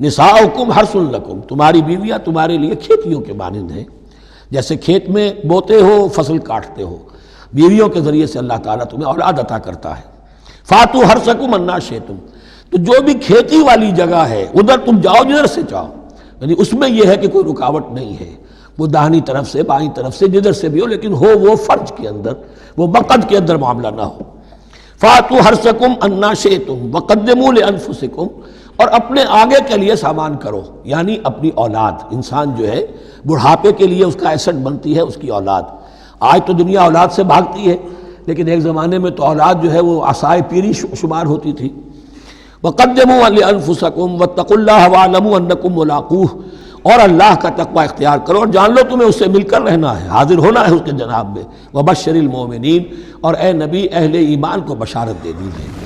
نساؤکم حرث لکم، تمہاری بیویاں تمہارے لیے کھیتیوں کے مانند ہیں، جیسے کھیت میں بوتے ہو فصل کاٹتے ہو، بیویوں کے ذریعے سے اللہ تعالیٰ تمہیں اولاد عطا کرتا ہے۔ فاتوا حرثکم انا شئتم، تو جو بھی کھیتی والی جگہ ہے ادھر تم جاؤ جدھر سے چاہو، یعنی اس میں یہ ہے کہ کوئی رکاوٹ نہیں ہے، وہ داہنی طرف سے بائیں طرف سے جدھر سے بھی ہو، لیکن ہو وہ فرج کے اندر، وہ مقد کے اندر معاملہ نہ ہو۔ فاتوا حرثکم انا شئتم وقدموا لانفسکم، اور اپنے آگے کے لیے سامان کرو، یعنی اپنی اولاد۔ انسان جو ہے بڑھاپے کے لیے اس کا ایسٹ بنتی ہے اس کی اولاد۔ آج تو دنیا اولاد سے بھاگتی ہے، لیکن ایک زمانے میں تو اولاد جو ہے وہ عصائے پیری شمار ہوتی تھی۔ وقدموا لانفسکم واتقوا اللہ واعلموا انکم ملاقوہ، اور اللہ کا تقوی اختیار کرو اور جان لو تمہیں اس سے مل کر رہنا ہے، حاضر ہونا ہے اس کے جناب میں۔ وبشر المومنین، اور اے نبی اہل ایمان کو بشارت دے دیجیے۔